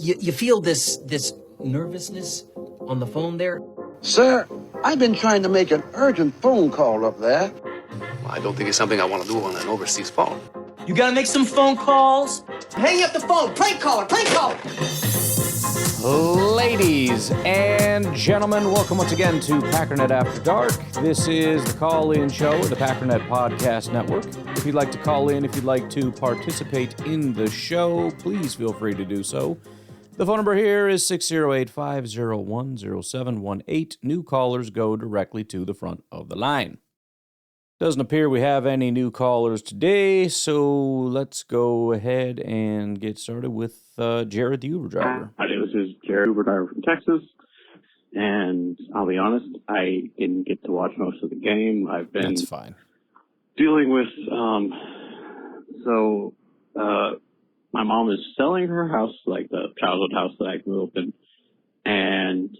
You feel this nervousness on the phone there? Sir, I've been trying to make an urgent phone call up there. Well, I don't think it's something I want to do on an overseas phone. You gotta make some phone calls. Hang up the phone. Prank caller. Prank caller. Ladies and gentlemen, welcome once again to Packernet After Dark. This is the call-in show of the Packernet Podcast Network. If you'd like to call in, if you'd like to participate in the show, please feel free to do so. The phone number here is 608-501-0718. New callers go directly to the front of the line. Doesn't appear we have any new callers today, so let's go ahead and get started with Jared the Uber driver. Hi, this is Jared, Uber driver from Texas, and I'll be honest, I didn't get to watch most of the game. I've been That's fine. dealing with, my mom is selling her house, like the childhood house that I grew up in, and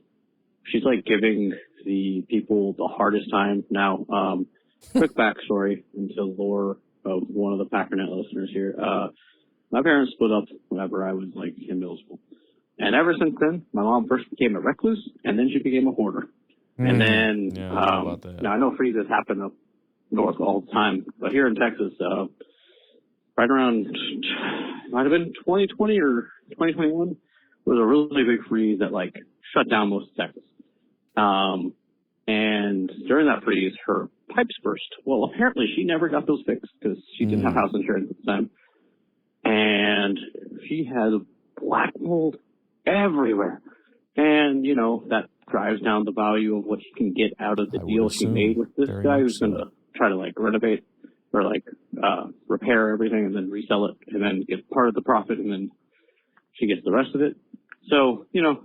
she's like giving the people the hardest time now. Quick backstory into the lore of one of the Packernet listeners here. My parents split up whenever I was like in middle school. And ever since then, my mom first became a recluse and then she became a hoarder. And then, I know about that. now I know freezes happen up north all the time, but here in Texas, right around, might have been 2020 or 2021, was a really big freeze that like shut down most of Texas. And during that freeze, her pipes burst. Well, apparently she never got those fixed because she didn't have house insurance at the time. And she had black mold everywhere. And, you know, that drives down the value of what she can get out of the deal she made with this guy who's going to try to, like, renovate or, like, repair everything and then resell it and then get part of the profit and then she gets the rest of it. So, you know,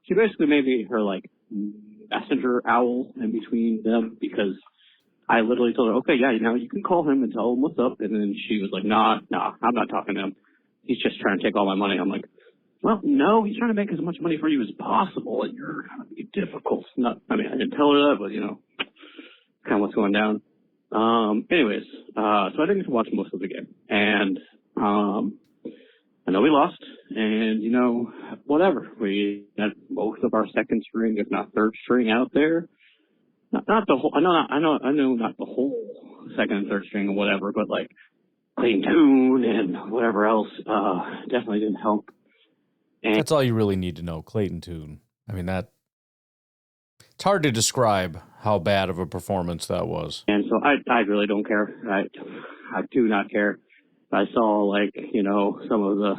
she basically made me her, like, messenger owl in between them because I literally told her, okay, yeah, now you can call him and tell him what's up. And then she was like, nah, I'm not talking to him. He's just trying to take all my money. I'm like, well, no, he's trying to make as much money for you as possible. And you're going to be difficult. I didn't tell her that, but, you know, kind of what's going down. Anyways, so I didn't get to watch most of the game. And I know we lost, and, you know, whatever. We had most of our second string, if not third string out there. Not the whole, I know not the whole second and third string or whatever, but like Clayton Tune and whatever else, definitely didn't help. And That's all you really need to know, Clayton Tune. I mean, it's hard to describe how bad of a performance that was. And so I really don't care. I do not care. I saw, like, you know, some of the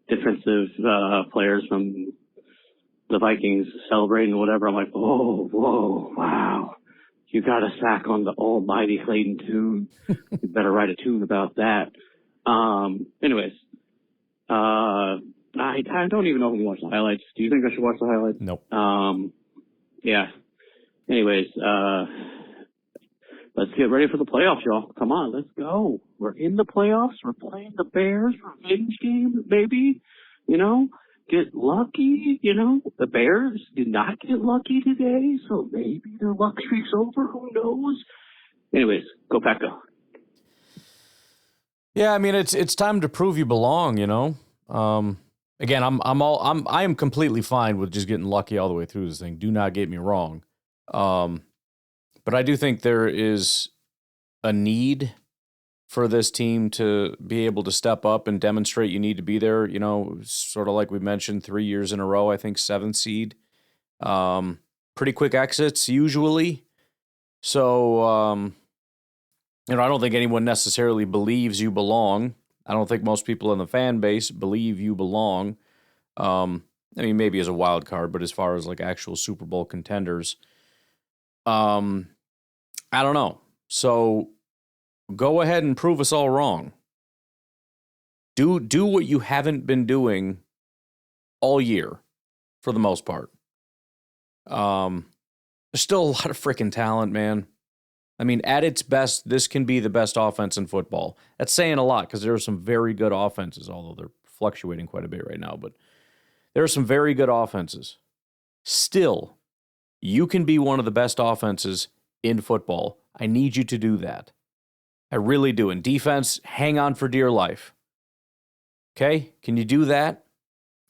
defensive players from the Vikings celebrating or whatever. I'm like, oh, whoa, wow. You got a sack on the almighty Clayton Tune. You better write a tune about that. Anyways, I don't even know if we watch the highlights. Do you think I should watch the highlights? Nope. Yeah. Anyways, let's get ready for the playoffs, y'all. Come on, let's go. We're in the playoffs. We're playing the Bears. Revenge game, baby. You know, get lucky. You know, the Bears did not get lucky today, so maybe their luck streak's over. Who knows? Anyways, go Pack, go. Yeah, I mean, it's time to prove you belong. You know. Again, I am completely fine with just getting lucky all the way through this thing. Do not get me wrong. But I do think there is a need for this team to be able to step up and demonstrate you need to be there. You know, sort of like we mentioned, 3 years in a row, I think 7th seed. Pretty quick exits usually. So, you know, I don't think anyone necessarily believes you belong. I don't think most people in the fan base believe you belong. I mean, maybe as a wild card, but as far as like actual Super Bowl contenders, I don't know. So go ahead and prove us all wrong. Do what you haven't been doing all year for the most part. There's still a lot of freaking talent, man. I mean, at its best, this can be the best offense in football. That's saying a lot because there are some very good offenses, although they're fluctuating quite a bit right now. But there are some very good offenses. Still, you can be one of the best offenses in football. I need you to do that. I really do. In defense, hang on for dear life. Okay? Can you do that?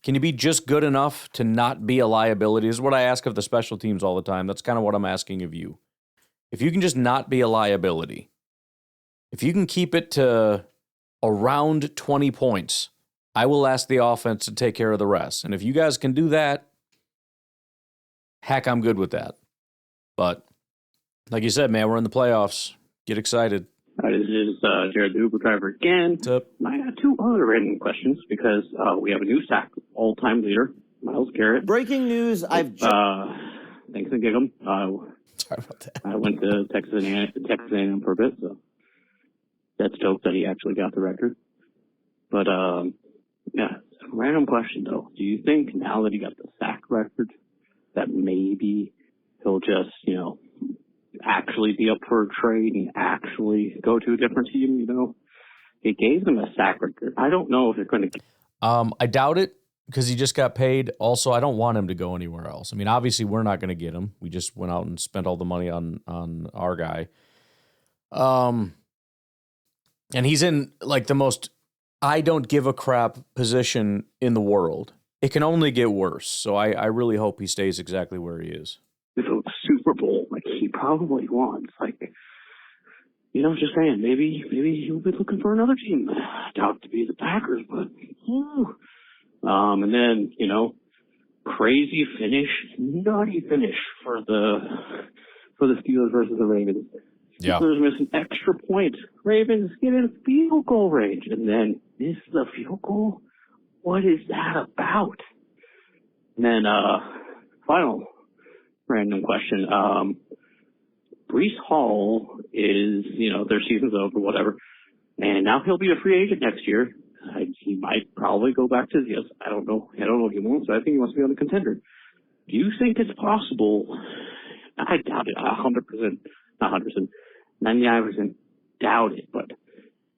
Can you be just good enough to not be a liability? This is what I ask of the special teams all the time. That's kind of what I'm asking of you. If you can just not be a liability, if you can keep it to around 20 points, I will ask the offense to take care of the rest. And if you guys can do that, heck, I'm good with that. But like you said, man, we're in the playoffs. Get excited. This is Jared, the Uber driver again. What's up? I got two other random questions because we have a new sack all-time leader, Myles Garrett. Breaking news, I've just... Thanks and Gig'em. Sorry about that. I went to Texas A&M for a bit, so that's dope that he actually got the record. But, yeah, random question, though. Do you think now that he got the sack record that maybe he'll just, actually be up for a trade and actually go to a different team, He gave them a sack record. I don't know if they're going to... I doubt it because he just got paid. Also, I don't want him to go anywhere else. I mean, obviously, we're not going to get him. We just went out and spent all the money on our guy. And he's in, like, the most I don't give a crap position in the world. It can only get worse. So I really hope he stays exactly where he is. If it was Super Bowl, like he probably wants, just saying, maybe he'll be looking for another team. I doubt it to be the Packers, but, and then, crazy finish, nutty finish for the Steelers versus the Ravens. Yeah. Steelers miss an extra point. Ravens get in field goal range and then miss the field goal. What is that about? And then, final random question. Breece Hall is, their season's over, whatever. And now he'll be a free agent next year. He might probably go back to the, I don't know if he wants, but I think he wants to be on the contender. Do you think it's possible? I doubt it, 100%, not 100%, 99% doubt it, but,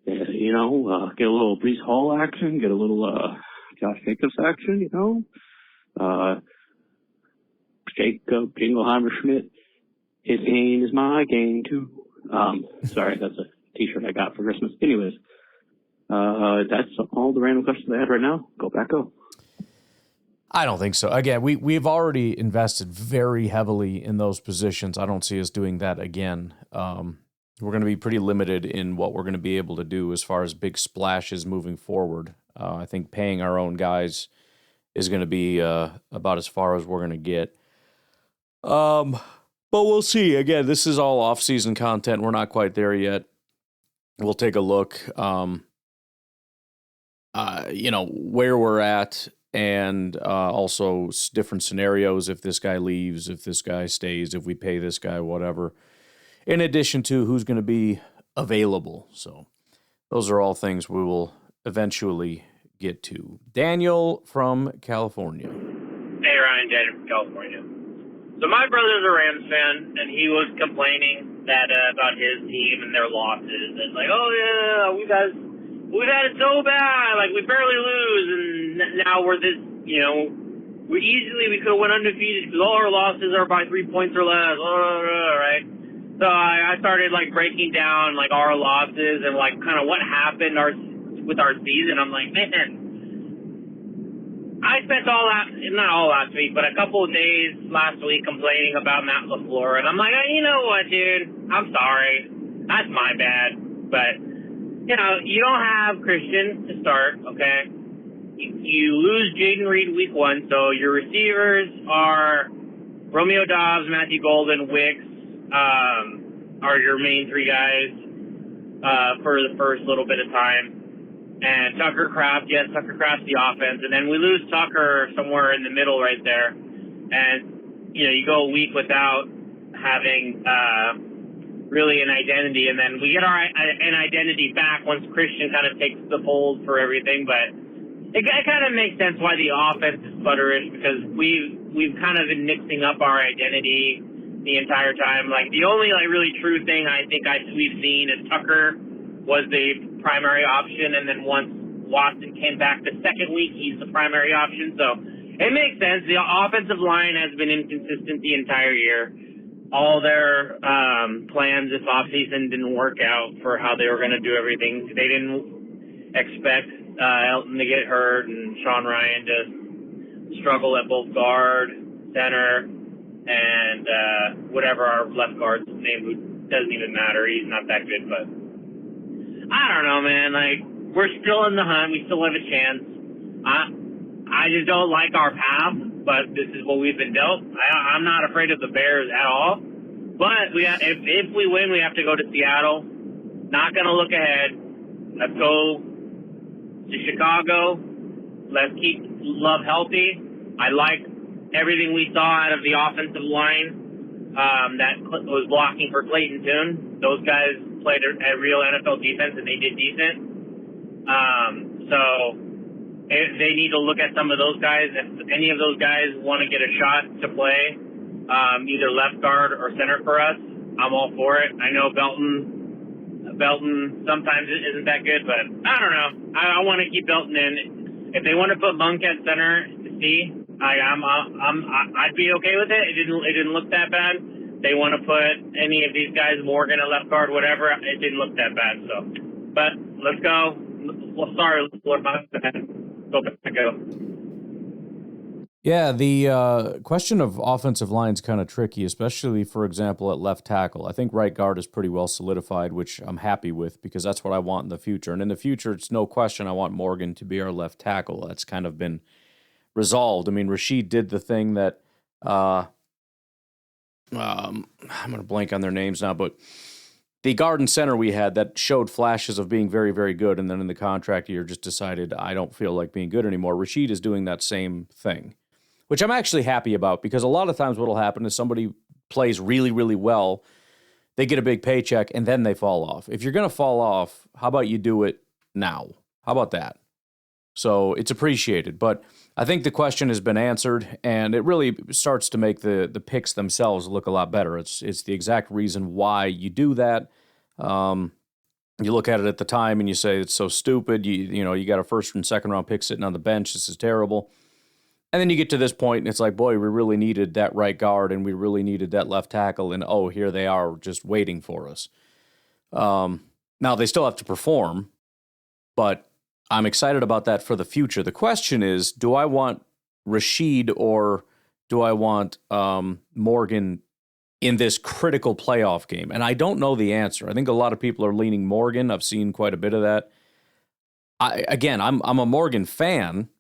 get a little Breece Hall action, get a little Josh Jacobs action, Jacob Jingleheimer Schmidt. His game is my game too. Sorry, that's a t-shirt I got for Christmas. Anyways, that's all the random questions I had right now. Go back, go. I don't think so. Again, we've already invested very heavily in those positions. I don't see us doing that again. We're going to be pretty limited in what we're going to be able to do as far as big splashes moving forward. I think paying our own guys is going to be about as far as we're going to get. But we'll see. Again, this is all off-season content. We're not quite there yet. We'll take a look, where we're at, and also different scenarios if this guy leaves, if this guy stays, if we pay this guy, whatever, in addition to who's going to be available. So those are all things we will eventually get to. Daniel from California. Hey, Ryan, Daniel from California. So my brother's a Rams fan, and he was complaining that about his team and their losses, and we've had it so bad, we barely lose, and now we're this, we could have went undefeated because all our losses are by 3 points or less, right? So I started breaking down our losses and kind of what happened with our season. I'm like, man. I spent not all last week, but a couple of days last week complaining about Matt LaFleur, and I'm like, you know what, dude? I'm sorry. That's my bad. But, you don't have Christian to start, okay? You lose Jaden Reed week 1, so your receivers are Romeo Dobbs, Matthew Golden, Wicks, are your main 3 guys for the first little bit of time. And Tucker Kraft, yes, Tucker Kraft's the offense. And then we lose Tucker somewhere in the middle right there. And, you go a week without having really an identity. And then we get an identity back once Christian kind of takes the fold for everything. But it kind of makes sense why the offense is sputterish, because we've kind of been mixing up our identity the entire time. The only really true thing I think we've seen is Tucker was the primary option, and then once Watson came back the second week, he's the primary option. So it makes sense. The offensive line has been inconsistent the entire year. All their plans this offseason didn't work out for how they were going to do everything. They didn't expect Elton to get hurt and Sean Ryan to struggle at both guard, center, and whatever our left guard's name, who doesn't even matter. He's not that good, but I don't know, man. Like, we're still in the hunt. We still have a chance. I just don't like our path, but this is what we've been dealt. I'm not afraid of the Bears at all. But if we win, we have to go to Seattle. Not going to look ahead. Let's go to Chicago. Let's keep Love healthy. I like everything we saw out of the offensive line that was blocking for Clayton Tune. Those guys played a real NFL defense, and they did decent. So they need to look at some of those guys. If any of those guys want to get a shot to play either left guard or center for us, I'm all for it. I know Belton sometimes isn't that good, but I don't know. I want to keep Belton in. If they want to put Monk at center, I'd be okay with it. It didn't look that bad. They want to put any of these guys, Morgan at left guard, whatever. It didn't look that bad. So, but let's go. Well, sorry, Lord, my bad. Go back, go. Yeah, the question of offensive line is kind of tricky, especially, for example, at left tackle. I think right guard is pretty well solidified, which I'm happy with because that's what I want in the future. And in the future, it's no question I want Morgan to be our left tackle. That's kind of been resolved. I mean, Rashid did the thing that I'm going to blank on their names now, but the guard and center we had that showed flashes of being very, very good, and then in the contract year just decided, I don't feel like being good anymore. Rashid is doing that same thing, which I'm actually happy about because a lot of times what will happen is somebody plays really, really well, they get a big paycheck, and then they fall off. If you're going to fall off, how about you do it now? How about that? So it's appreciated, but I think the question has been answered, and it really starts to make the picks themselves look a lot better. It's the exact reason why you do that. You look at it at the time and you say it's so stupid. You got a first and second round pick sitting on the bench. This is terrible. And then you get to this point, and it's like, boy, we really needed that right guard, and we really needed that left tackle, and oh, here they are just waiting for us. Now they still have to perform, but I'm excited about that for the future. The question is, do I want Rashid or do I want Morgan in this critical playoff game? And I don't know the answer. I think a lot of people are leaning Morgan. I've seen quite a bit of that. I'm a Morgan fan,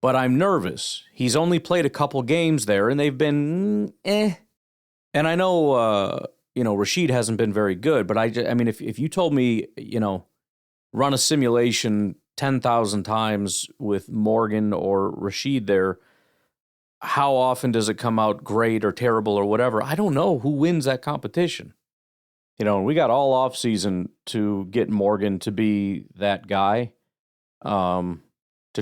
but I'm nervous. He's only played a couple games there, and they've been And I know, Rashid hasn't been very good, but I mean, if you told me, run a simulation 10,000 times with Morgan or Rashid there, how often does it come out great or terrible or whatever? I don't know who wins that competition. We got all offseason to get Morgan to be that guy, to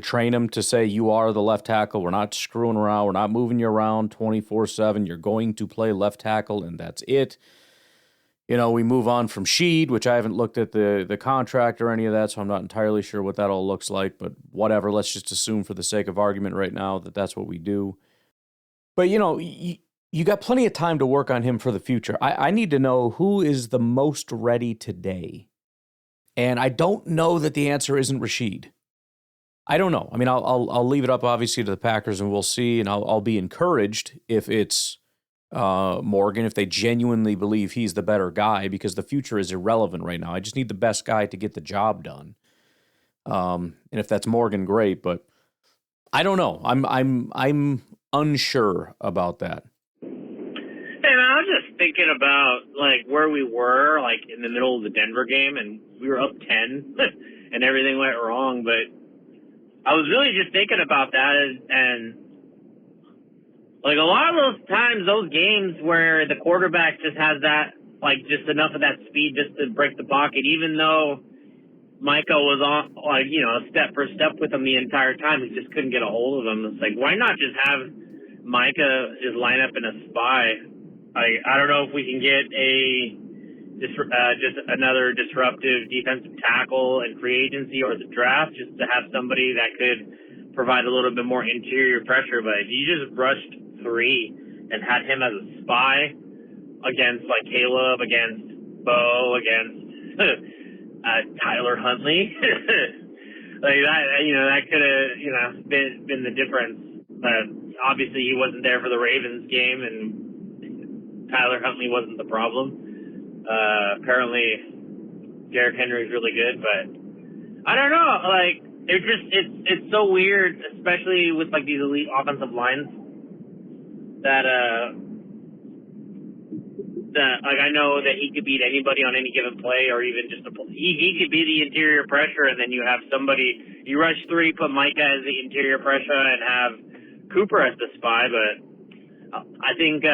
train him to say, you are the left tackle. We're not screwing around. We're not moving you around 24/7. You're going to play left tackle, and that's it. We move on from Sheed, which I haven't looked at the contract or any of that, so I'm not entirely sure what that all looks like, but whatever. Let's just assume for the sake of argument right now that that's what we do. But, you got plenty of time to work on him for the future. I need to know who is the most ready today. And I don't know that the answer isn't Rashid. I don't know. I mean, I'll leave it up, obviously, to the Packers, and we'll see, and I'll be encouraged if it's Morgan, if they genuinely believe he's the better guy, because the future is irrelevant right now. I just need the best guy to get the job done. And if that's Morgan, great, but I don't know. I'm unsure about that. Hey man, I was just thinking about where we were in the middle of the Denver game, and we were up 10 and everything went wrong, but I was really just thinking about that and a lot of those times, those games where the quarterback just has that, just enough of that speed just to break the pocket, even though Micah was on, step for step with him the entire time, he just couldn't get a hold of him. It's why not just have Micah just line up in a spy? I don't know if we can get just another disruptive defensive tackle in free agency or the draft, just to have somebody that could provide a little bit more interior pressure. But if you just rushed 3 and had him as a spy against Caleb, against Bo, against Tyler Huntley, Like that, that could have, been the difference. But obviously he wasn't there for the Ravens game, and Tyler Huntley wasn't the problem. Apparently Derrick Henry's really good, but I don't know. Like, it's so weird, especially with like these elite offensive lines that like I know that he could beat anybody on any given play, or even just he could be the interior pressure, and then you have somebody, you rush 3, put Micah as the interior pressure, and have Cooper as the spy. But I think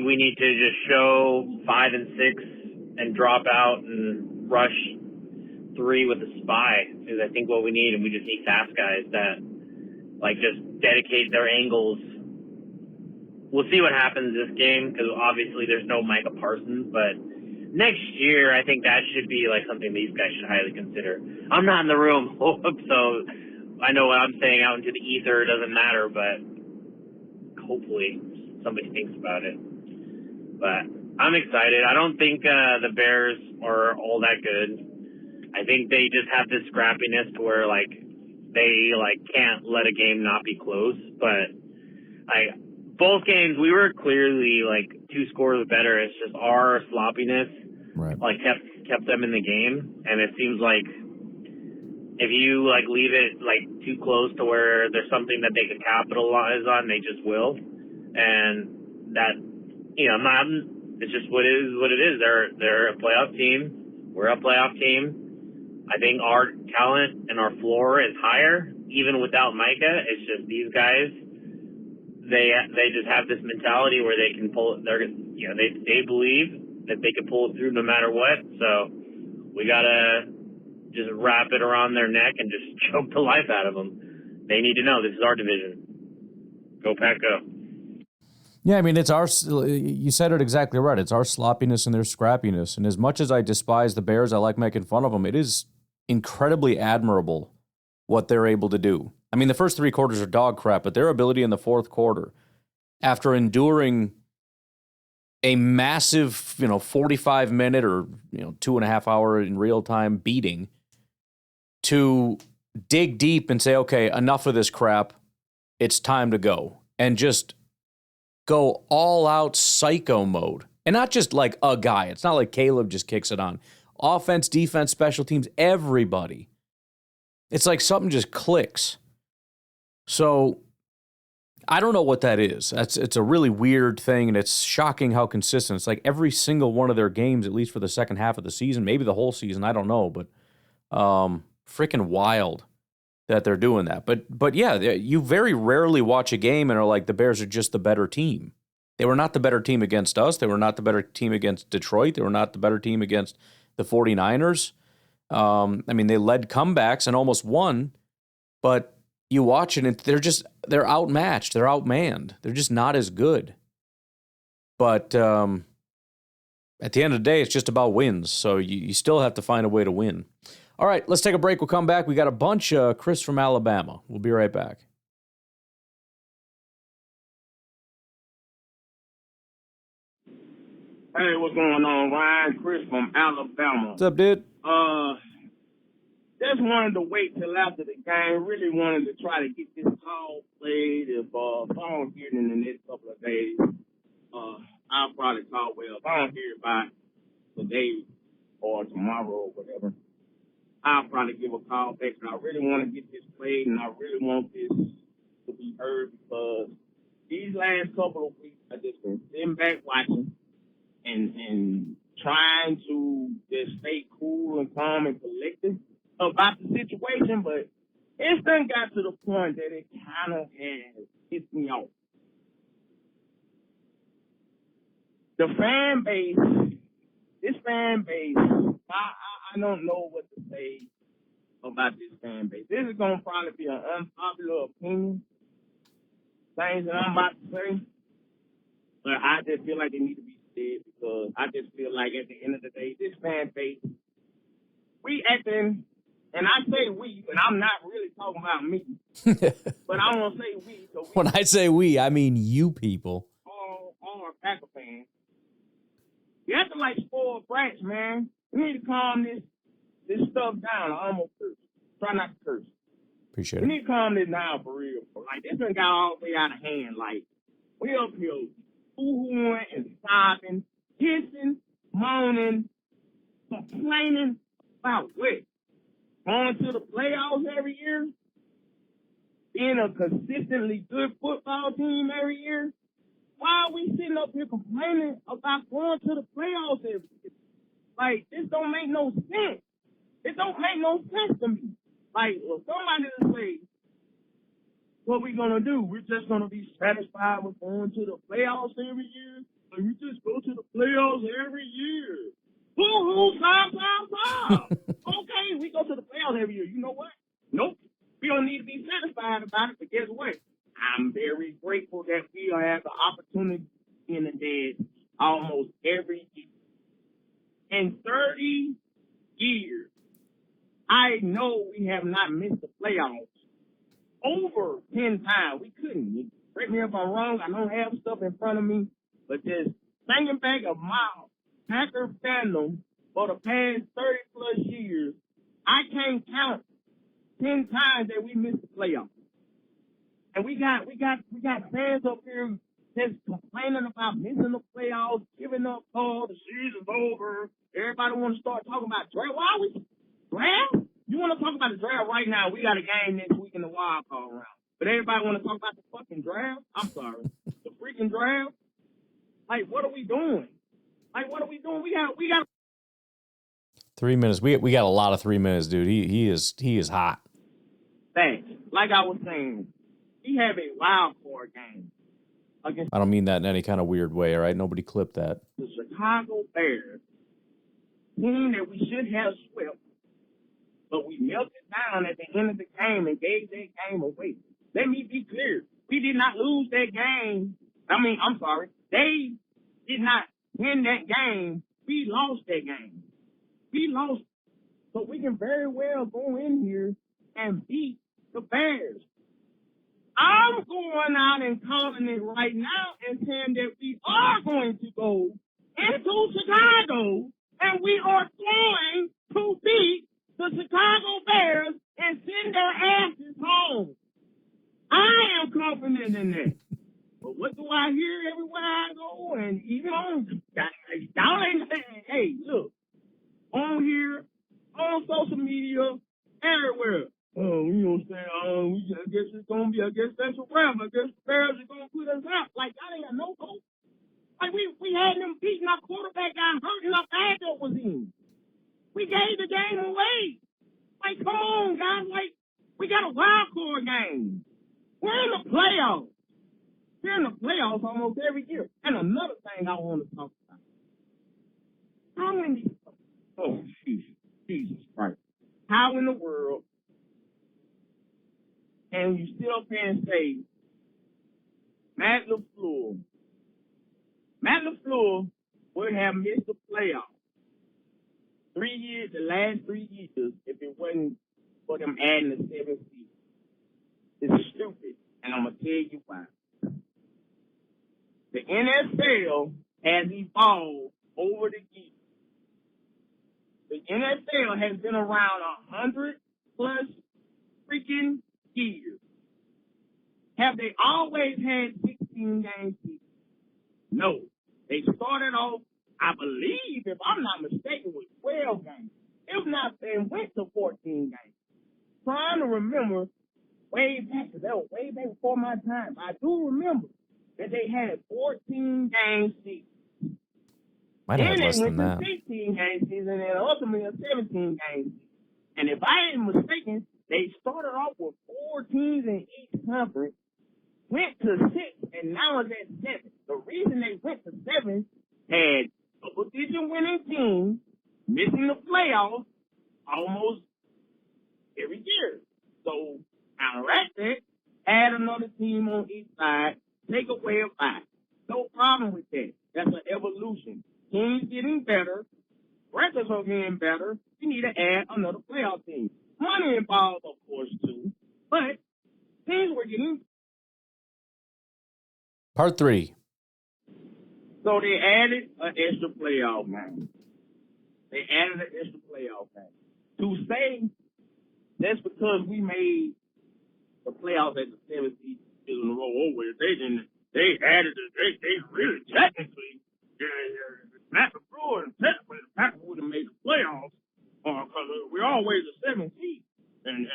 we need to just show 5 and 6 and drop out and rush 3 with a spy, is I think what we need, and we just need fast guys that like just dedicate their angles. We'll see what happens this game, because obviously there's no Micah Parsons, but next year I think that should be like something these guys should highly consider. I'm not in the room, so I know what I'm saying out into the ether doesn't matter, but hopefully somebody thinks about it. But I'm excited. I don't think the Bears are all that good. I think they just have this scrappiness to where like they like can't let a game not be close. But both games we were clearly like 2 scores better. It's just our sloppiness like kept them in the game, and it seems like if you like leave it like too close to where there's something that they could capitalize on, they just will. And that it's just what it is. They're a playoff team. We're a playoff team. I think our talent and our floor is higher, even without Micah. It's just these guys, they just have this mentality where they can pull. They believe that they can pull it through no matter what. So we gotta just wrap it around their neck and just choke the life out of them. They need to know this is our division. Go Pack, go. Yeah, I mean, you said it exactly right. It's our sloppiness and their scrappiness. And as much as I despise the Bears, I like making fun of them. It is incredibly admirable what they're able to do. I mean, the first 3 quarters are dog crap, but their ability in the fourth quarter, after enduring a massive, 45-minute or, 2.5-hour in real time beating, to dig deep and say, okay, enough of this crap. It's time to go. And just go all out psycho mode. And not just like a guy. It's not like Caleb just kicks it on. Offense, defense, special teams, everybody. It's like something just clicks. So I don't know what that is. It's a really weird thing, and it's shocking how consistent. It's like every single one of their games, at least for the second half of the season, maybe the whole season, I don't know, but freaking wild that they're doing that. But yeah, you very rarely watch a game and are like, the Bears are just the better team. They were not the better team against us. They were not the better team against Detroit. They were not the better team against the 49ers. I mean, they led comebacks and almost won, but you watch it and they're outmatched. They're outmanned. They're just not as good. But at the end of the day, it's just about wins. So you still have to find a way to win. All right, let's take a break. We'll come back. We got a bunch. Chris from Alabama. We'll be right back. Hey, what's going on, Ryan? Chris from Alabama. What's up, dude? Just wanted to wait till after the game. Really wanted to try to get this call played. If I don't hear it in the next couple of days, I'll probably call. Well, if I don't hear it by today or tomorrow or whatever, I'll probably give a call back. And I really want to get this played, and I really want this to be heard, because these last couple of weeks I just been sitting back watching and trying to just stay cool and calm and collected about the situation, but it's done got to the point that it kind of has pissed me off. The fan base, this fan base, I don't know what to say about this fan base. This is going to probably be an unpopular opinion, things that I'm about to say, but I just feel like they need to be said, because I just feel like at the end of the day, this fan base, we acting, and I say we, but I'm not really talking about me, but I want to say we. So when I say we, I mean you people. All our Packer fans. You have to like spoiled brats, man. We need to calm this this stuff down. I almost curse. Try not to curse. Appreciate We it. need to calm this down for real. Like, this done got all the way out of hand. Like, we up here boo-hooing and sobbing, kissing, moaning, complaining about what? Going to the playoffs every year? Being a consistently good football team every year? Why are we sitting up here complaining about going to the playoffs every year? Like, this don't make no sense. It don't make no sense to me. Like, well, somebody to say, what we gonna do? We're just gonna be satisfied with going to the playoffs every year? Like, we just go to the playoffs every year. Boo-hoo, stop. Okay, we go to the playoffs every year. You know what? Nope. We don't need to be satisfied about it, but guess what? I'm very grateful that we have the opportunity in the dead almost every year. In 30 years, I know we have not missed the playoffs over 10 times. We couldn't. Correct me if I'm wrong. I don't have stuff in front of me, but just thinking back of my Packer fandom for the past 30 plus years, I can't count 10 times that we missed the playoffs. And we got fans up here just complaining about missing the playoffs, giving up, oh, the season's over. Everybody want to start talking about draft. Why are we draft? You want to talk about the draft right now? We got a game next week in the wild card round. But everybody want to talk about the fucking draft? I'm sorry. The freaking draft? Like, what are we doing? We got 3 minutes. We got a lot of 3 minutes, dude. He is hot. Thanks. Like I was saying, we have a wild card game against I don't mean that in any kind of weird way, all right? Nobody clip that. the Chicago Bears, team that we should have swept, but we melted down at the end of the game and gave that game away. Let me be clear. We did not lose that game. I'm sorry. They did not win that game. We lost that game. We lost. So we can very well go in here and beat the Bears. I'm going out and calling it right now and saying that we are going to go into Chicago and we are going to beat the Chicago Bears and send their asses home. I am confident in that. But what do I hear everywhere I go? And even on, hey, look, on here, on social media, everywhere. Oh, you know what I'm saying? I guess it's going to be, that's a wrap. I guess the Bears are going to put us out. Like, I ain't got no hope. Like, we had them beating our quarterback got hurt and our backup was in. We gave the game away. Like, come on, guys. Like, we got a wild card game. We're in the playoffs. We're in the playoffs almost every year. And another thing I want to talk about. How in the, Jesus Christ. How in the world and you still can't say Matt LaFleur would have missed the playoffs the last 3 years, if it wasn't for them adding the 7th seed. It's stupid, and I'm going to tell you why. The NFL has evolved over the years. The NFL has been around 100 plus freaking years. Have they always had 16 game seasons? No. They started off, I believe, if I'm not mistaken, with 12 games. If not, they went to 14 games. Trying to remember way back, because that was way back before my time. I do remember that they had 14 game seasons. Might have had then less they than went that. to 16 game season and ultimately a 17 game season. And if I ain't mistaken, they started off with 4 teams in each conference, went to 6, and now it's at 7. The reason they went to 7 had double-digit winning teams missing the playoffs almost every year. So counteract that, add another team on each side, take away a bye. No problem with that. That's an evolution. Teams getting better, records are getting better. You need to add another playoff team. Money involved, of course, too, but teams were getting. Part 3. So they added an extra playoff game. to say that's because we made the playoffs at the 7th season in a row over. They added it. They really technically, Matt LaFleur and technically the Packers would have made the playoffs because we're always the 7th seed, and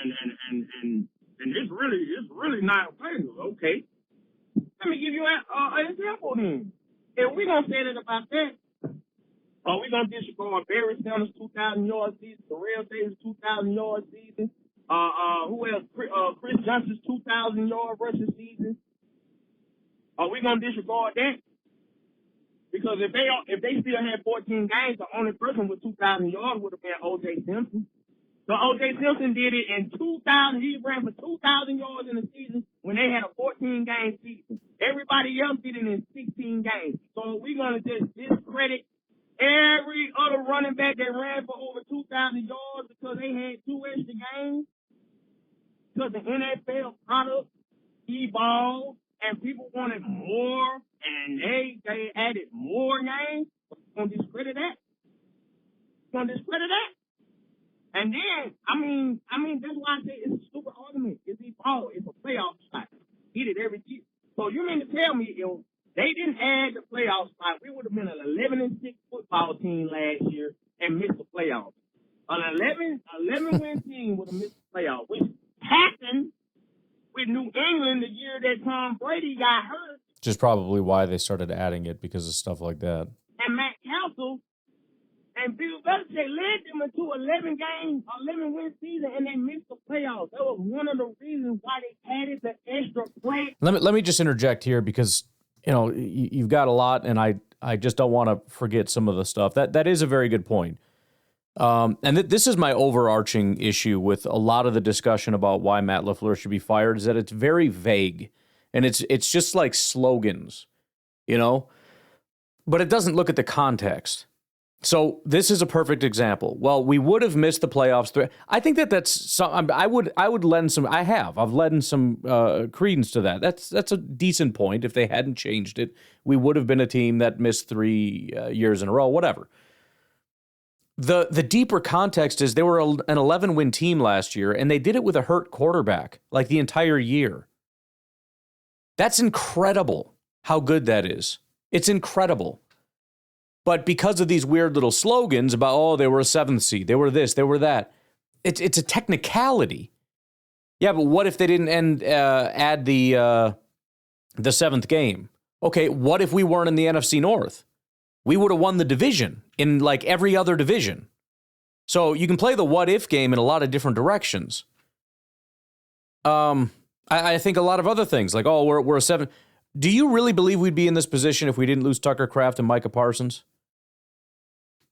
it's really not okay. Okay, let me give you an example then. If we're gonna say that about that, are we gonna disregard Barry Sanders' 2,000-yard season, Terrell Davis' 2,000-yard season? Who else? Chris Johnson's 2,000-yard rushing season. Are we gonna disregard that? Because if they still had 14 games, the only person with 2,000 yards would have been O.J. Simpson. So O.J. Simpson did it in 2,000. He ran for 2,000 yards in the season when they had a 14-game season. Everybody else did it in 16 games. So we're gonna just discredit every other running back that ran for over 2,000 yards because they had 2 extra games. Because the NFL product evolved and people wanted more, and they added more games. We're going to discredit that. And then, I mean, that's why I say it's a stupid argument. It's evolved. It's a playoff spot. He did every year. So you mean to tell me, if they didn't add the playoff spot, we would have been an 11-6 football team last year and missed the playoffs. An 11-win team would have missed the playoffs, which happened with New England the year that Tom Brady got hurt. Which is probably why they started adding it, because of stuff like that. And Matt Castle and Bill Belichick led them into 11-win season, and they missed the playoffs. That was one of the reasons why they added the extra play. Let me just interject here, because you've got a lot, and I just don't want to forget some of the stuff. That is a very good point. And this is my overarching issue with a lot of the discussion about why Matt LaFleur should be fired, is that it's very vague, and it's just like slogans, but it doesn't look at the context. So this is a perfect example. Well, we would have missed the playoffs. I think that's some. I would lend some. I've lent some credence to that. That's a decent point. If they hadn't changed it, we would have been a team that missed 3 years in a row. Whatever. The deeper context is they were an 11-win team last year, and they did it with a hurt quarterback like the entire year. That's incredible how good that is. It's incredible. But because of these weird little slogans about, they were a 7th seed, they were this, they were that, it's a technicality. Yeah, but what if they didn't add the 7th game? Okay, what if we weren't in the NFC North? We would have won the division in like every other division. So you can play the what-if game in a lot of different directions. I think a lot of other things, like, we're a 7. Do you really believe we'd be in this position if we didn't lose Tucker Kraft and Micah Parsons?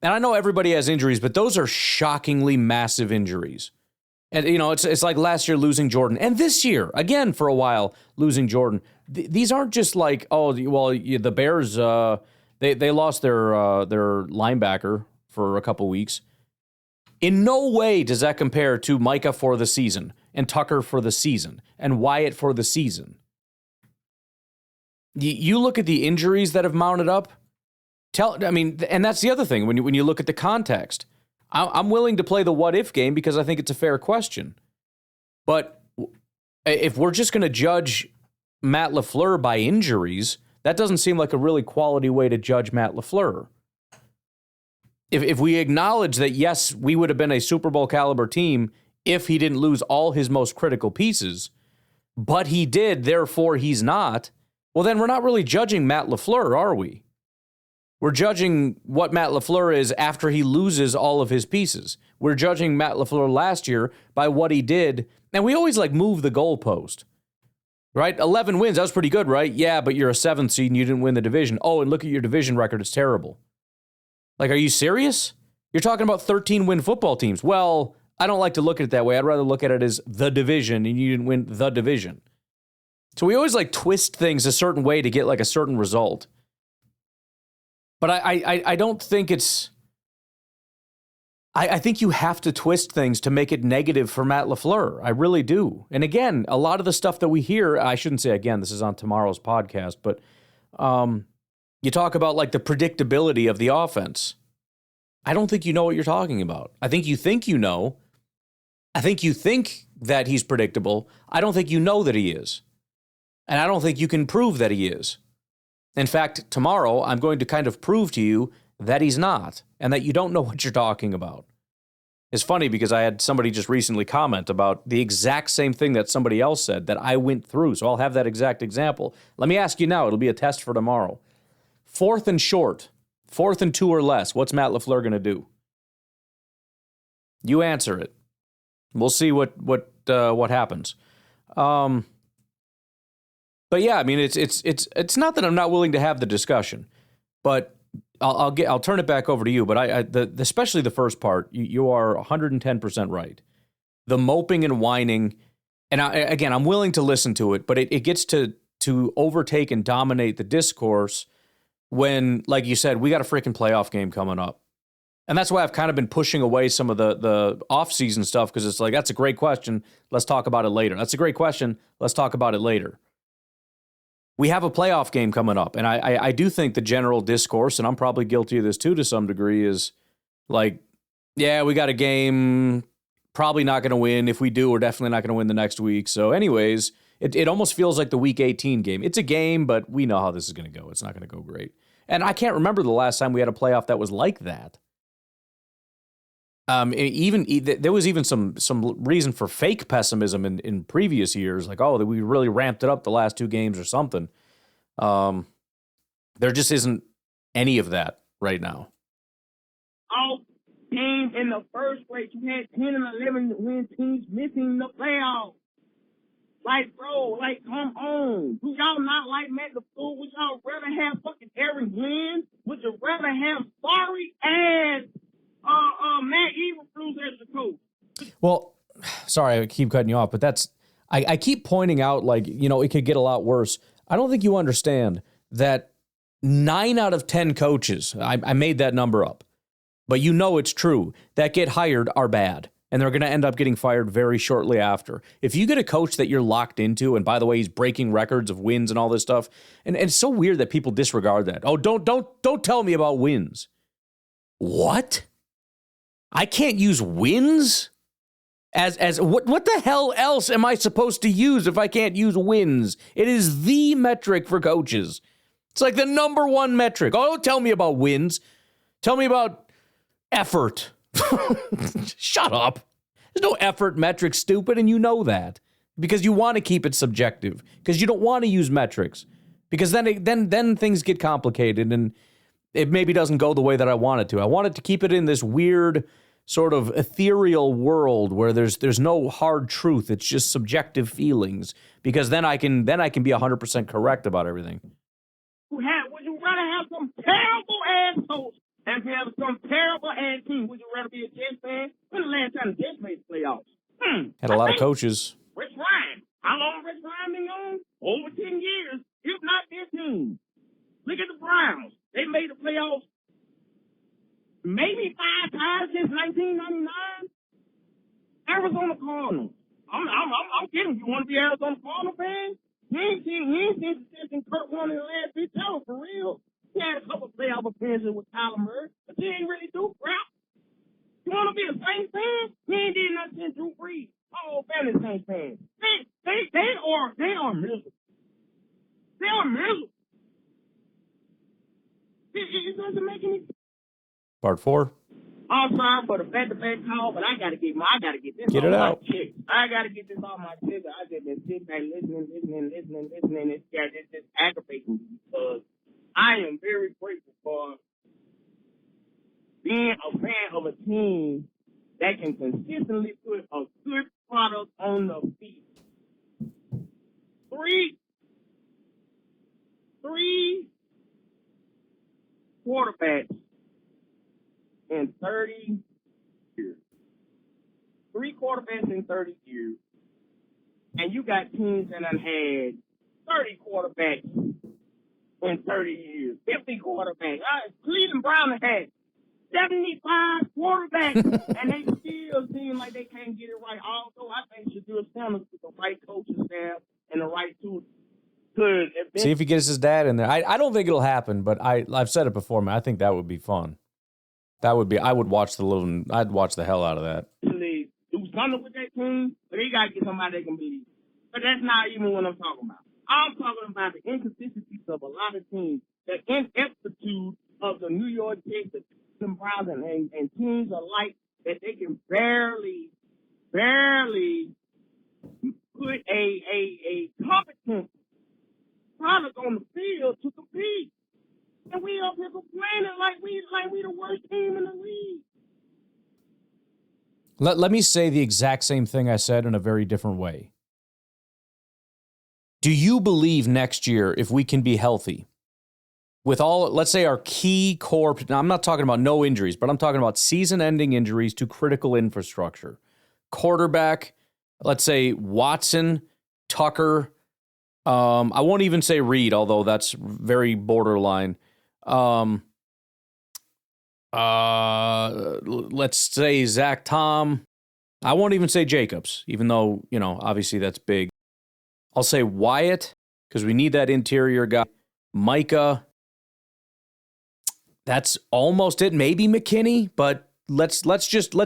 And I know everybody has injuries, but those are shockingly massive injuries. And, it's like last year losing Jordan. And this year, again, for a while, losing Jordan. These aren't just like, the Bears, they lost their linebacker for a couple weeks. In no way does that compare to Micah for the season, and Tucker for the season, and Wyatt for the season. You look at the injuries that have mounted up. And that's the other thing when you look at the context. I'm willing to play the what if game because I think it's a fair question. But if we're just going to judge Matt LaFleur by injuries, that doesn't seem like a really quality way to judge Matt LaFleur. If we acknowledge that, yes, we would have been a Super Bowl caliber team if he didn't lose all his most critical pieces, but he did, therefore he's not, well, then we're not really judging Matt LaFleur, are we? We're judging what Matt LaFleur is after he loses all of his pieces. We're judging Matt LaFleur last year by what he did, and we always move the goalpost, right? 11 wins, that was pretty good, right? Yeah, but you're a 7th seed and you didn't win the division. Oh, and look at your division record, it's terrible. Are you serious? You're talking about 13-win football teams. Well, I don't like to look at it that way. I'd rather look at it as the division, and you didn't win the division. So we always twist things a certain way to get a certain result. But I don't think it's... I think you have to twist things to make it negative for Matt LaFleur. I really do. And again, a lot of the stuff that we hear, I shouldn't say again, this is on tomorrow's podcast, but you talk about the predictability of the offense. I don't think you know what you're talking about. I think you know, I think you think that he's predictable. I don't think you know that he is. And I don't think you can prove that he is. In fact, tomorrow I'm going to kind of prove to you that he's not and that you don't know what you're talking about. It's funny because I had somebody just recently comment about the exact same thing that somebody else said that I went through. So I'll have that exact example. Let me ask you now. It'll be a test for tomorrow. 4th and short, 4th and 2 or less. What's Matt LaFleur going to do? You answer it. We'll see what happens. But yeah, I mean, it's not that I'm not willing to have the discussion, but I'll turn it back over to you. But especially the first part, you are 110% right. The moping and whining, and I'm willing to listen to it, but it gets to overtake and dominate the discourse when, like you said, we got a freaking playoff game coming up. And that's why I've kind of been pushing away some of the off-season stuff, because it's like, that's a great question. Let's talk about it later. That's a great question. Let's talk about it later. We have a playoff game coming up, and I do think the general discourse, and I'm probably guilty of this too to some degree, is like, yeah, we got a game, probably not going to win. If we do, we're definitely not going to win the next week. So anyways, it almost feels like the Week 18 game. It's a game, but we know how this is going to go. It's not going to go great. And I can't remember the last time we had a playoff that was like that. There was even some reason for fake pessimism in previous years, like, oh, that we really ramped it up the last 2 games or something. There just isn't any of that right now. All teams in the first place, you had 10 and 11 win teams missing the playoffs. Like, bro, like, come on. Do y'all not like Matt LaFleur? Would y'all rather have fucking Aaron Glenn? Would you rather have sorry ass Matt Eberflus as the coach? Well, sorry, I keep cutting you off, but that's I keep pointing out, like, you know, it could get a lot worse. I don't think you understand that 9 out of 10 coaches, I made that number up, but you know it's true, that get hired are bad, and they're going to end up getting fired very shortly after. If you get a coach that you're locked into, and by the way, he's breaking records of wins and all this stuff, and it's so weird that people disregard that. Oh, don't tell me about wins. What? I can't use wins as what the hell else am I supposed to use if I can't use wins? It is the metric for coaches. It's like the number one metric. Oh, don't tell me about wins. Tell me about effort. Shut up. There's no effort metric, stupid, and you know that because you want to keep it subjective because you don't want to use metrics because then things get complicated and it maybe doesn't go the way that I want it to. I wanted to keep it in this weird sort of ethereal world where there's no hard truth. It's just subjective feelings because then I can be 100% correct about everything. Would you rather have some terrible ass coach and have some terrible ass team? Would you rather be a Jets fan? When the last time the Jets made the playoffs? Had a lot of coaches. Rich Ryan. How long Rich Ryan been gone? Over 10 years, if not this team. Look at the Browns. They made the playoffs maybe 5 times since 1999. Arizona Cardinals. I'm kidding. You want to be an Arizona Cardinals fan? He ain't seen success in Kurt Warner in the last 3 years, for real. He had a couple of playoff appearances with Kyler Murray, but he ain't really do crap. You want to be a Saints fan? He ain't did nothing since Drew Brees. My whole family Saints fans. They are miserable. They are miserable. It doesn't make any sense. Part 4. I'm sorry for the back-to-back call, but I gotta get this Get off it my out. chest. I gotta get this off my chest. I just been sitting back listening. It's just aggravating me because I am very grateful for being a fan of a team that can consistently put a good product on the field. Three quarterbacks in 30 years. 3 quarterbacks in 30 years. And you got teams that have had 30 quarterbacks in 30 years. 50 quarterbacks. Cleveland Browns had 75 quarterbacks, and they still seem like they can't get it right. Although I think Shadur Sanders with the right coaching staff and the right tools. See if he gets his dad in there. I don't think it'll happen, but I've said it before, man. I think that would be fun. I'd watch the hell out of that. Do something with that team, but they got to get somebody that can beat it. But that's not even what I'm talking about. I'm talking about the inconsistencies of a lot of teams, the ineptitude of the New York Jets, the Cleveland Browns, and teams alike that they can barely put a competent product on the field to compete. And we up here complaining like we the worst team in the league. Let me say the exact same thing I said in a very different way. Do you believe next year, if we can be healthy, with all, let's say, our key core, now I'm not talking about no injuries, but I'm talking about season-ending injuries to critical infrastructure. Quarterback, let's say Watson, Tucker, I won't even say Reed, although that's very borderline. Let's say Zach Tom. I won't even say Jacobs, even though, obviously that's big. I'll say Wyatt, because we need that interior guy. Micah. That's almost it. Maybe McKinney, but let's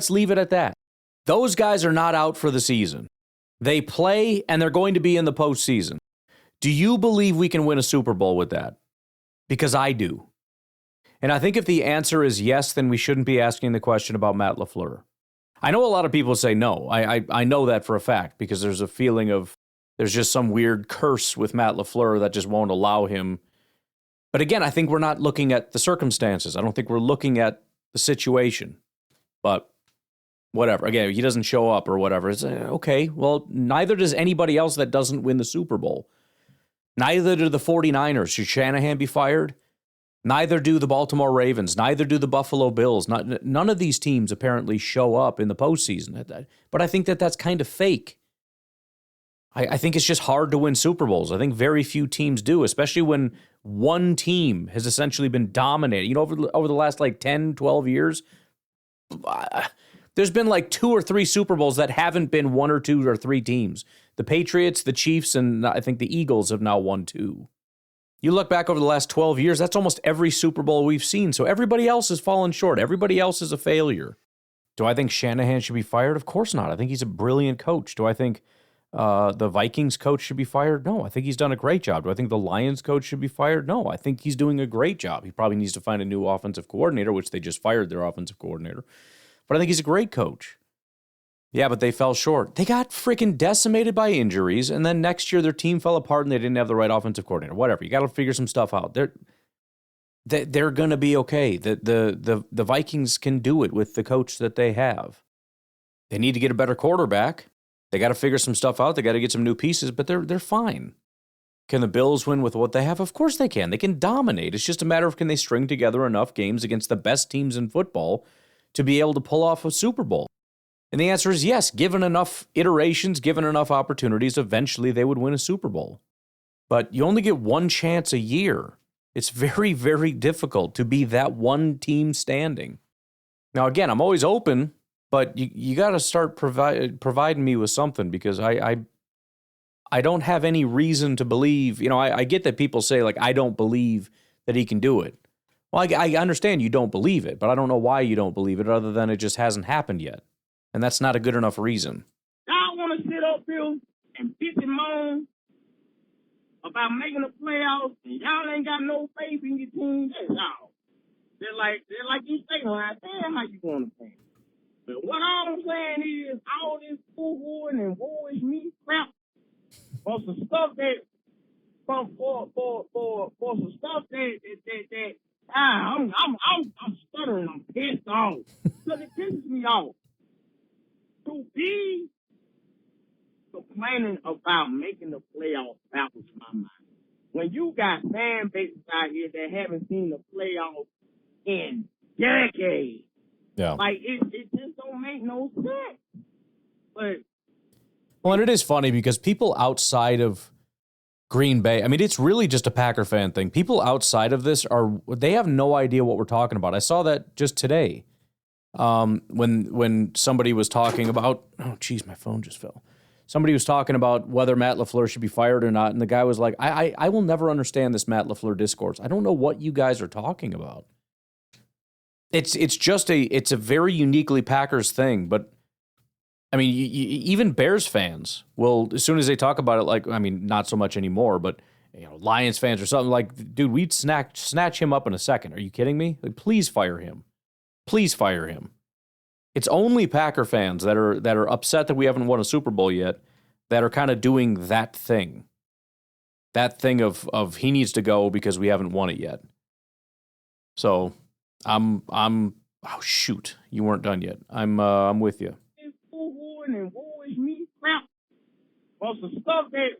leave it at that. Those guys are not out for the season. They play, and they're going to be in the postseason. Do you believe we can win a Super Bowl with that? Because I do. And I think if the answer is yes, then we shouldn't be asking the question about Matt LaFleur. I know a lot of people say no. I know that for a fact, because there's a feeling of there's just some weird curse with Matt LaFleur that just won't allow him. But again, I think we're not looking at the circumstances. I don't think we're looking at the situation. But whatever. Again, he doesn't show up or whatever. It's okay. Well, neither does anybody else that doesn't win the Super Bowl. Neither do the 49ers. Should Shanahan be fired? Neither do the Baltimore Ravens. Neither do the Buffalo Bills. None of these teams apparently show up in the postseason. But I think that's kind of fake. I think it's just hard to win Super Bowls. I think very few teams do, especially when one team has essentially been dominating. Over the last 10, 12 years, there's been 2 or 3 Super Bowls that haven't been 1 or 2 or 3 teams. The Patriots, the Chiefs, and I think the Eagles have now won 2. You look back over the last 12 years, that's almost every Super Bowl we've seen. So everybody else has fallen short. Everybody else is a failure. Do I think Shanahan should be fired? Of course not. I think he's a brilliant coach. Do I think the Vikings coach should be fired? No, I think he's done a great job. Do I think the Lions coach should be fired? No, I think he's doing a great job. He probably needs to find a new offensive coordinator, which they just fired their offensive coordinator. But I think he's a great coach. Yeah, but they fell short. They got freaking decimated by injuries, and then next year their team fell apart and they didn't have the right offensive coordinator. Whatever, you got to figure some stuff out. They're going to be okay. The Vikings can do it with the coach that they have. They need to get a better quarterback. They got to figure some stuff out. They got to get some new pieces, but they're fine. Can the Bills win with what they have? Of course they can. They can dominate. It's just a matter of can they string together enough games against the best teams in football to be able to pull off a Super Bowl. And the answer is yes. Given enough iterations, given enough opportunities, eventually they would win a Super Bowl. But you only get one chance a year. It's very, very difficult to be that one team standing. Now, again, I'm always open, but you got to start providing me with something, because I don't have any reason to believe. I get that people say, I don't believe that he can do it. Well, I understand you don't believe it, but I don't know why you don't believe it, other than it just hasn't happened yet. And that's not a good enough reason. Y'all want to sit up here and bitch and moan about making the playoffs, and y'all ain't got no faith in your team? That's y'all. They're like you say, I understand how you want to play. But what I'm saying is, all this boo-hooing and woe is me crap for some stuff that for some stuff that I'm stuttering, I'm pissed off. Because it pisses me off. To be complaining about making the playoffs baffles my mind. When you got fan bases out here that haven't seen the playoffs in decades. Yeah. It just don't make no sense. But well, and it is funny because people outside of Green Bay, I mean, it's really just a Packer fan thing. People outside of this they have no idea what we're talking about. I saw that just today. When somebody was talking about, oh geez, my phone just fell. Somebody was talking about whether Matt LaFleur should be fired or not, and the guy was like, I will never understand this Matt LaFleur discourse. I don't know what you guys are talking about. It's a very uniquely Packers thing, but I mean, even Bears fans will, as soon as they talk about it, like, I mean, not so much anymore, but Lions fans or something, like, dude, we'd snatch him up in a second. Are you kidding me? Like, please fire him. Please fire him. It's only Packer fans that are upset that we haven't won a Super Bowl yet that are kind of doing that thing. That thing of he needs to go because we haven't won it yet. So I'm oh shoot, you weren't done yet. I'm with you. And woe is me crap for some stuff that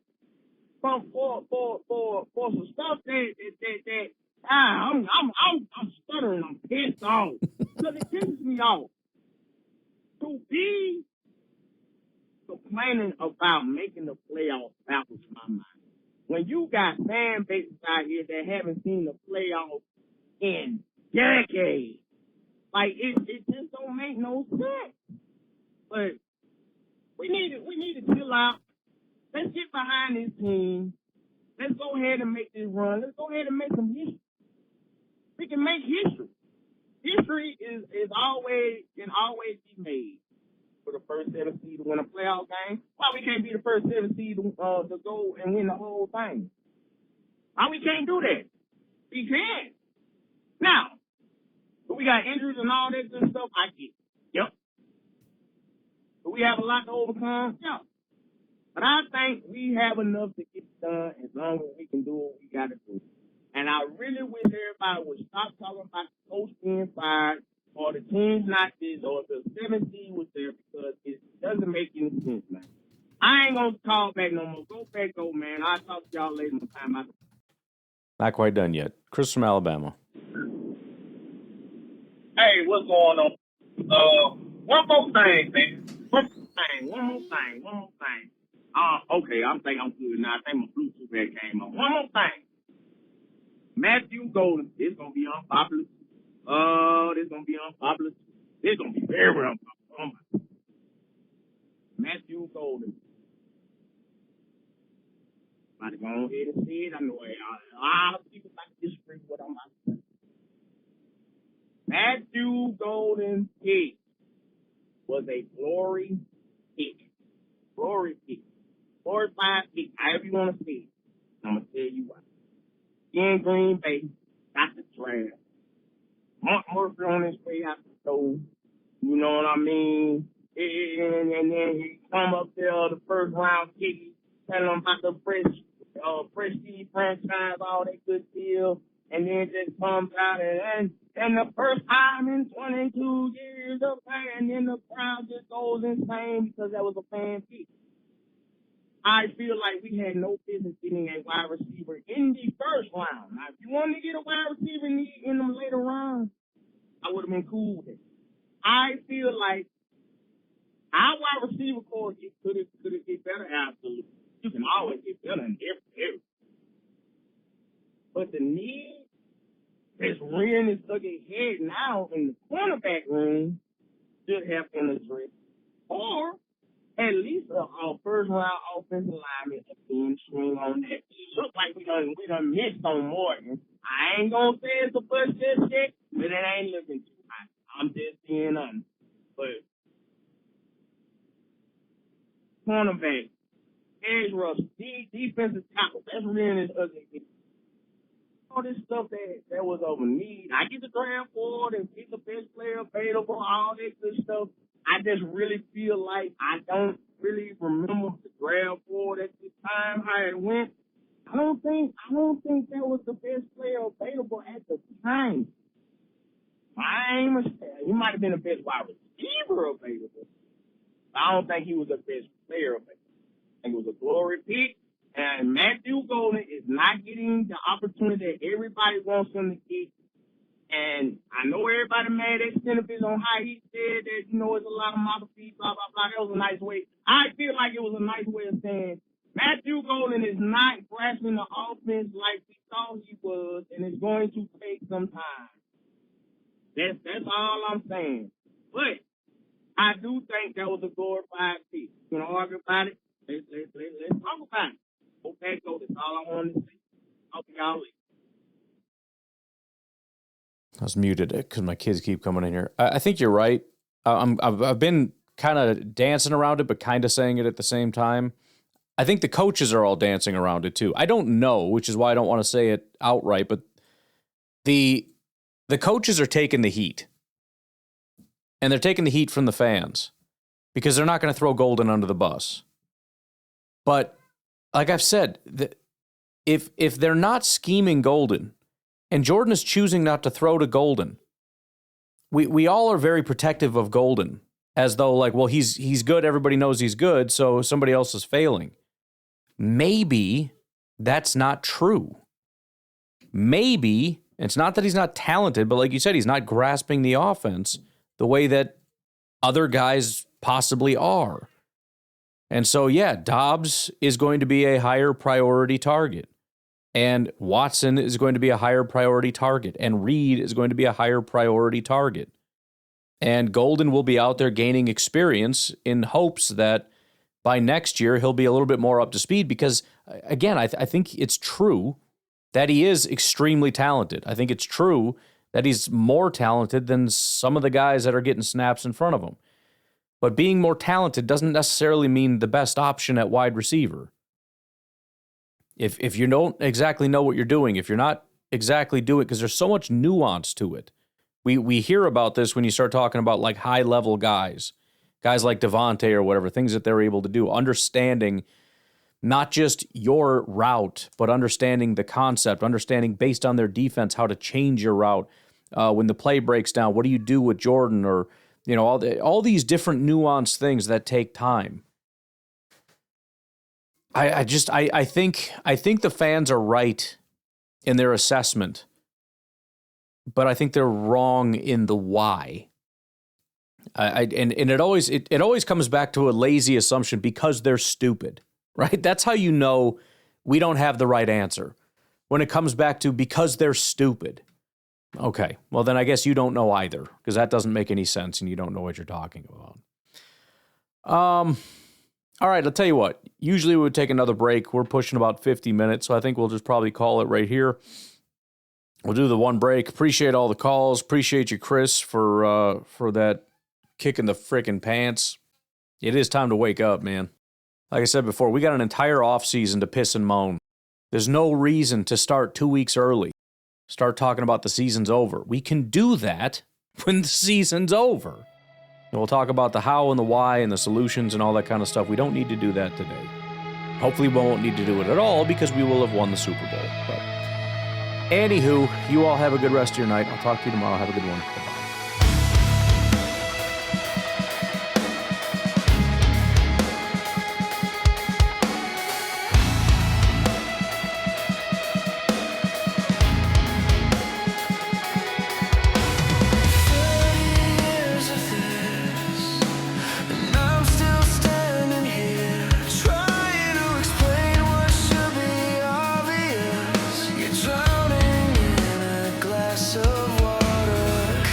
for some stuff that I'm stuttering, I'm pissed off. Because it pisses me off. To be complaining about making the playoffs baffles my mind. When you got fan bases out here that haven't seen the playoffs in decades. Like it just don't make no sense. But we need to chill out. Let's get behind this team. Let's go ahead and make this run. Let's go ahead and make some history. We can make history. History is always can always be made for the first 7 seed to win a playoff game. Why we can't be the first 7 seed to go and win the whole thing? Why we can't do that? We can. Now, do we got injuries and all that good stuff? I get it. Yep. Do we have a lot to overcome? Yeah. But I think we have enough to get done as long as we can do what we got to do. And I really wish everybody would stop talking about the coach being fired or the team's not this or the 7 seed was there because it doesn't make any sense, man. I ain't going to call back no more. Go back, go, man. I'll talk to y'all later in time. Not quite done yet. Chris from Alabama. Hey, what's going on? One more thing, man. One more thing. Okay, I'm thinking I'm good now. I think my Bluetooth back came on. One more thing. Matthew Golden, this gonna be unpopular. This gonna be unpopular. This gonna be very unpopular. Oh my. Matthew Golden. I'm about to go ahead and say it. I know a lot of people like to disagree with what I'm about to say. Matthew Golden's pick was a glory pick. Glory pick. Glorified pick, however you want to say it. I'm going to tell you why. In Green Bay, got the draft. Mark Murphy on his way out the door. You know what I mean? And then he come up there, the first round pick, telling him about the prestige franchise, all that good deal. And then just comes out and the first time in 22 years of playing, and then the crowd just goes insane because that was a fan pick. I feel like we had no business getting a wide receiver in the first round. Now, if you wanted to get a wide receiver in the later rounds, I would have been cool with it. I feel like our wide receiver core could have get better. Absolutely, you can always get better in every area. But the need is rearing its ugly head now in the cornerback room should have been addressed, or at least a first round offensive lineman again swing on that. It looks like we done missed on Morgan. I ain't gonna say it's a bust just yet, but it ain't looking too hot. I'm just being honest. But cornerback, edge rush, defensive tackle, that's really its ugly head. All this stuff that was of a need. I get the draft forward and get the best player available, all that good stuff. I just really feel like I don't really remember the draft forward at the time, how it went. I don't think that was the best player available at the time. My mistake. He might have been the best wide receiver available. I don't think he was the best player available. I think it was a glory pick. And Matthew Golden is not getting the opportunity that everybody wants him to get. And I know everybody mad at Cinefish on how he said that, it's a lot of model feet, blah, blah, blah. That was a nice way. I feel like it was a nice way of saying Matthew Golden is not grasping the offense like we thought he was, and it's going to take some time. That's all I'm saying. But I do think that was a glorified pick. You want to argue about it? Let's talk about it. Okay, go. That's all I wanted to say. I'll be y'all later. I was muted because my kids keep coming in here. I think you're right. I've been kind of dancing around it, but kind of saying it at the same time. I think the coaches are all dancing around it too. I don't know, which is why I don't want to say it outright, but the coaches are taking the heat. And they're taking the heat from the fans because they're not going to throw Golden under the bus. But like I've said, if they're not scheming Golden and Jordan is choosing not to throw to Golden, we all are very protective of Golden as though like, well, he's good. Everybody knows he's good. So somebody else is failing. Maybe that's not true. Maybe it's not that he's not talented, but like you said, he's not grasping the offense the way that other guys possibly are. And so, yeah, Dobbs is going to be a higher priority target. And Watson is going to be a higher priority target. And Reed is going to be a higher priority target. And Golden will be out there gaining experience in hopes that by next year he'll be a little bit more up to speed because, again, I think it's true that he is extremely talented. I think it's true that he's more talented than some of the guys that are getting snaps in front of him. But being more talented doesn't necessarily mean the best option at wide receiver. If you don't exactly know what you're doing, if you're not exactly doing it, because there's so much nuance to it. We hear about this when you start talking about like high-level guys like Devontae or whatever, things that they're able to do, understanding not just your route, but understanding the concept, understanding based on their defense how to change your route. When the play breaks down, what do you do with Jordan? Or, you know, all these different nuanced things that take time. I think the fans are right in their assessment, but I think they're wrong in the why. And it always comes back to a lazy assumption because they're stupid, right? That's how you know we don't have the right answer. When it comes back to because they're stupid. Okay, well then I guess you don't know either because that doesn't make any sense and you don't know what you're talking about. All right, I'll tell you what. Usually we would take another break. We're pushing about 50 minutes, so I think we'll just probably call it right here. We'll do the one break. Appreciate all the calls. Appreciate you, Chris, for that kick in the frickin' pants. It is time to wake up, man. Like I said before, we got an entire offseason to piss and moan. There's no reason to start 2 weeks early. Start talking about the season's over. We can do that when the season's over. And we'll talk about the how and the why and the solutions and all that kind of stuff. We don't need to do that today. Hopefully we won't need to do it at all because we will have won the Super Bowl. But anywho, you all have a good rest of your night. I'll talk to you tomorrow. Have a good one. Bye-bye. Drowning in a glass of water.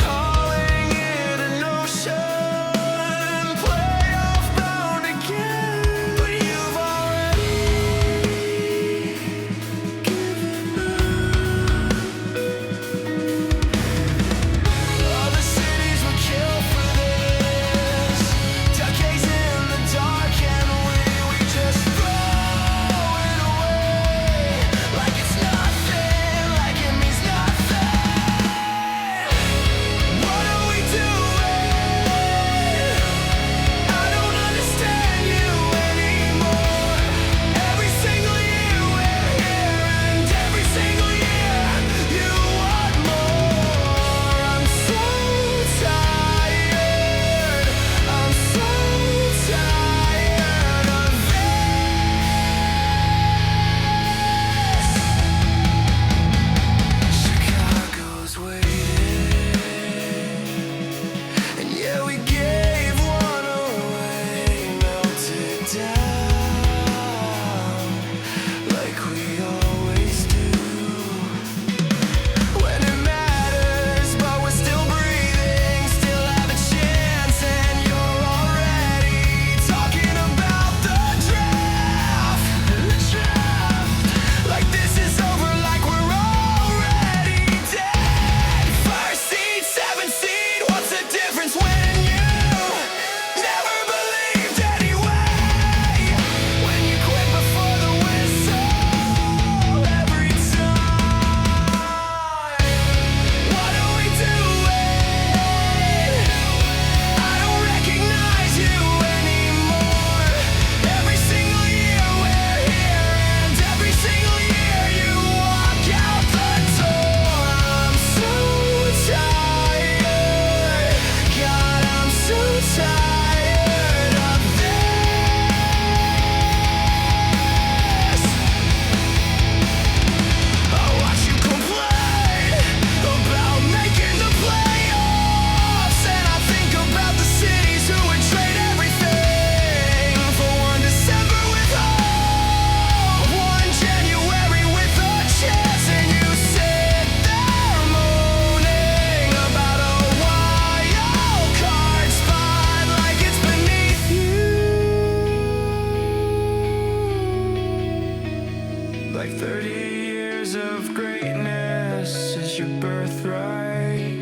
Like 30 years of greatness is your birthright.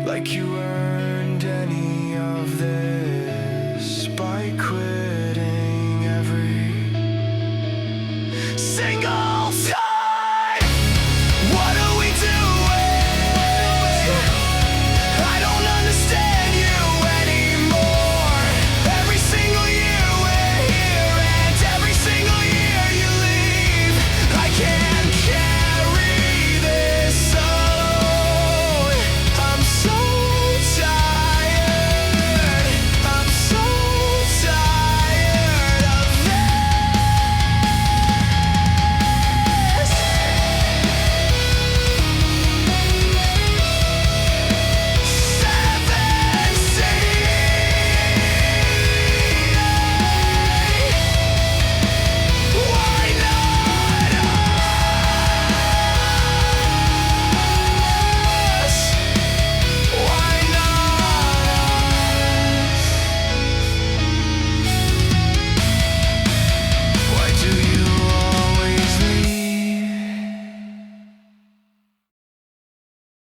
Like you earned